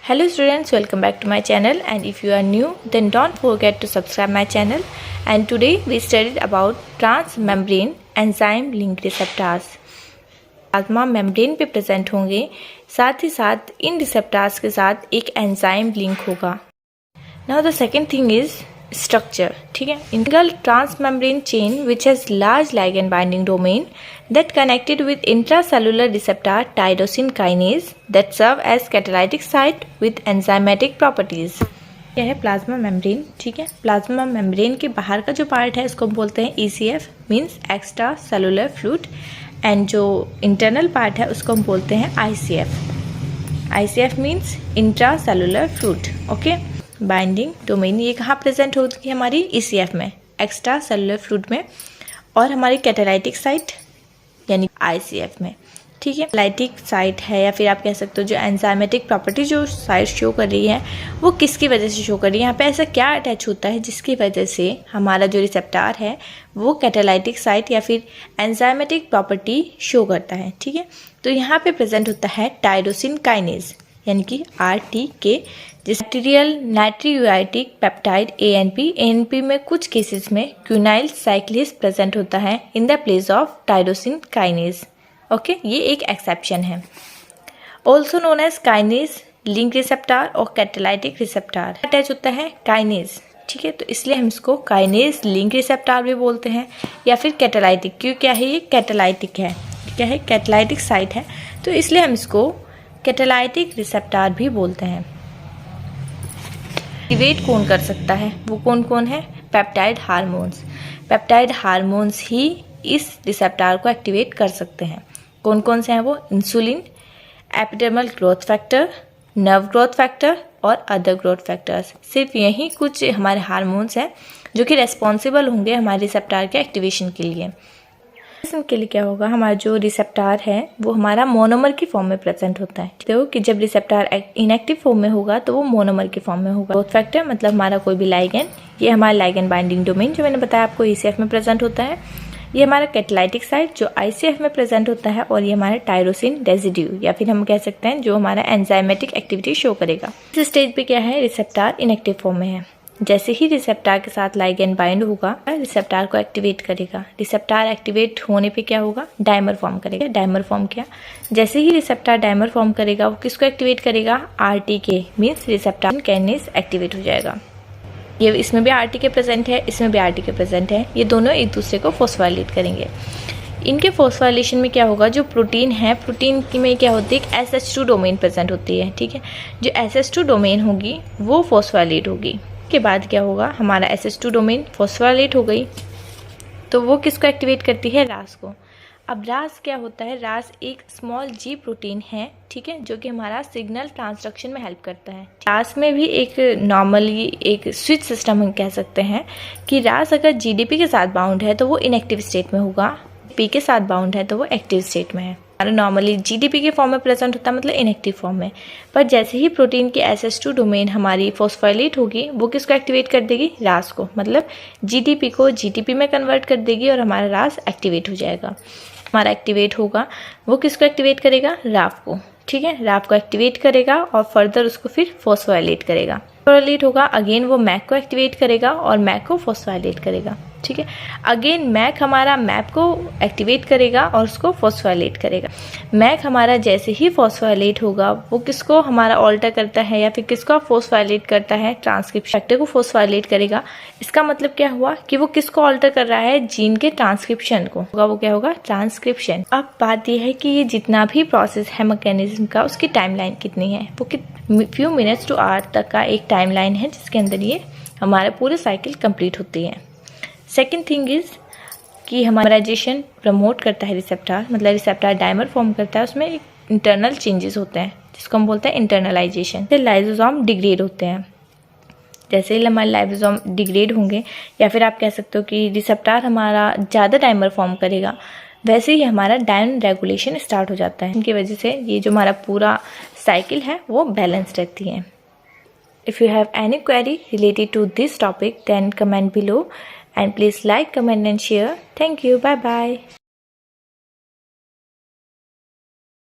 Hello students, welcome back to my channel, and if you are new then don't forget to subscribe my channel. And today we studied about transmembrane enzyme link receptors. Plasma membrane पे present होंगे, साथ ही साथ इन receptors के साथ एक enzyme link होगा. Now the second thing is structure. ठीक है, integral transmembrane chain which has large ligand binding domain that connected with intracellular receptor tyrosine kinase that serve as catalytic site with enzymatic properties. यह है plasma membrane. ठीक है, plasma membrane के बाहर का जो पार्ट है इसको हम बोलते हैं ECF means extra cellular fluid, and जो इंटरनल पार्ट है उसको हम बोलते हैं ICF. ICF means intra cellular fluid. Okay, binding domain ये कहाँ प्रेजेंट होती है? हमारी ECF में, एक्स्ट्रा सेलुलर फ्लूइड में, और हमारी कैटालाइटिक साइट यानी ICF में. ठीक है, कैटालाइटिक साइट है या फिर आप कह सकते हो जो एंजाइमेटिक प्रॉपर्टी जो साइट शो कर रही है वो किसकी वजह से शो कर रही है? यहाँ पे ऐसा क्या अटैच होता है जिसकी वजह से हमारा जो रिसेप्टर है वो कैटालाइटिक साइट या फिर एंजाइमेटिक प्रॉपर्टी शो करता है. ठीक है, तो यहाँ पे प्रेजेंट होता है टायरोसिन काइनेज यानी कि RTK, बैक्टीरियल नाइट्रियोटिक पेप्टाइड ANP में कुछ केसेस में क्यूनाइल साइक्लेज प्रेजेंट होता है in the place of tyrosine kinase. Okay, ये एक एक्सेप्शन है. Also known as kinase link receptor और कैटालाइटिक रिसेप्टर अटैच होता है काइनेज. ठीक है, तो इसलिए हम इसको काइनेज लिंक रिसेप्टर भी बोलते हैं या फिर कैटालाइटिक, क्योंकि क्या है ये कैटालाइटिक है. क्या है? कैटालाइटिक साइट है, तो इसलिए हम इसको कैटालाइटिक रिसेप्टर भी बोलते हैं. एक्टिवेट कौन कर सकता है? वो कौन कौन है? Peptide hormones. पेप्टाइड हार्मोन्स ही इस रिसेप्टर को एक्टिवेट कर सकते हैं. कौन कौन से हैं वो? Insulin, epidermal growth factor, nerve growth factor और अदर ग्रोथ फैक्टर्स. सिर्फ यही कुछ हमारे हार्मोन्स हैं जो कि रेस्पॉन्सिबल होंगे हमारे रिसेप्टर के एक्टिवेशन के लिए. के लिए क्या होगा? हमारा जो रिसेप्टर है वो हमारा मोनोमर की फॉर्म में प्रेजेंट होता है. तो कि जब रिसेप्टर इनएक्टिव फॉर्म में होगा तो वो मोनोमर की फॉर्म में होगा. ग्रोथ फैक्टर मतलब हमारा कोई भी लाइगेंड, ये हमारा लाइगेंड बाइंडिंग डोमेन जो मैंने बताया आपको ECF में प्रेजेंट होता है. ये हमारा कैटालाइटिक साइट जो ICF में प्रेजेंट होता है, और ये हमारा टायरोसिन रेजिड्यू या फिर हम कह सकते हैं जो हमारा एंजाइमेटिक एक्टिविटी शो करेगा. इस स्टेज पे क्या है? रिसेप्टर इनएक्टिव फॉर्म में है. जैसे ही रिसेप्टर के साथ लाइगेंड बाइंड होगा रिसेप्टर को एक्टिवेट करेगा. रिसेप्टर एक्टिवेट होने पे क्या होगा? डायमर फॉर्म करेगा. डायमर फॉर्म किया, जैसे ही रिसेप्टर डायमर फॉर्म करेगा वो किसको एक्टिवेट करेगा? RTK means receptor kinase activate हो जाएगा. ये इसमें भी RTK प्रेजेंट है, इसमें भी RTK प्रेजेंट है. ये दोनों एक दूसरे को फोस्फोराइलेट करेंगे. इनके फोस्फोराइलेशन में क्या होगा? जो प्रोटीन है, प्रोटीन में क्या होती है? एक SH2 डोमेन प्रेजेंट होती है. ठीक है, जो SH2 डोमेन होगी वो फोस्फोराइलेट होगी. के बाद क्या होगा? हमारा SH2 डोमेन फोस्फोराइलेट हो गई तो वो किसको एक्टिवेट करती है? RAS को. अब RAS क्या होता है? RAS एक स्मॉल G प्रोटीन है. ठीक है, जो कि हमारा सिग्नल ट्रांसडक्शन में हेल्प करता है. RAS में भी एक नॉर्मली एक स्विच सिस्टम हम कह सकते हैं कि RAS अगर GDP के साथ बाउंड है तो वो इनएक्टिव स्टेट में होगा, P के साथ बाउंड है तो वो एक्टिव स्टेट में है. नॉर्मली GDP के फॉर्म में प्रेजेंट होता है मतलब इनएक्टिव फॉर्म में. पर जैसे ही प्रोटीन की SH2 डोमेन हमारी फोस्फोराइलेट होगी वो किसको एक्टिवेट कर देगी? RAS को. मतलब GDP को GTP में कन्वर्ट कर देगी और हमारा RAS एक्टिवेट हो जाएगा. हमारा एक्टिवेट होगा वो किसको एक्टिवेट करेगा? RAF को. ठीक है, RAF को एक्टिवेट करेगा और फर्दर उसको फिर फोस्फोराइलेट करेगा. फोस्फोराइलेट होगा अगेन वो MAC को एक्टिवेट करेगा और MAC को फोस्फोराइलेट करेगा. ठीक है, अगेन MAC हमारा MAP को एक्टिवेट करेगा और उसको फोस्फोराइलेट करेगा. MAC हमारा जैसे ही फोस्फोराइलेट होगा वो किसको हमारा ऑल्टर करता है या फिर किसको फोस्फोराइलेट करता है? ट्रांसक्रिप्शन फैक्टर को फोस्फोराइलेट करेगा. इसका मतलब क्या हुआ कि वो किसको ऑल्टर कर रहा है? जीन के ट्रांसक्रिप्शन को. वो क्या होगा? ट्रांसक्रिप्शन. अब बात यह है कि ये जितना भी प्रोसेस है मैकेनिज्म का उसकी टाइमलाइन कितनी है? वो फ्यू मिनट्स टू आवर तक का एक टाइमलाइन है जिसके अंदर ये हमारा पूरे साइकिल कंप्लीट होती है. सेकेंड थिंग इज कि हमाराइजेशन प्रमोट करता है रिसेप्टर, मतलब रिसेप्टर डायमर फॉर्म करता है, उसमें एक इंटरनल चेंजेस होते हैं जिसको हम बोलते हैं इंटरनलाइजेशन. लाइसोसोम डिग्रेड होते हैं. जैसे ही हमारे लाइसोसोम डिग्रेड होंगे या फिर आप कह सकते हो कि रिसेप्टर हमारा ज़्यादा डायमर फॉर्म करेगा, वैसे ही हमारा डायन रेगुलेशन स्टार्ट हो जाता है. इनकी वजह से ये जो हमारा पूरा साइकिल है वो बैलेंस रहती है. If you have any query related to this topic then comment below and please like, comment and share. Thank you. Bye bye.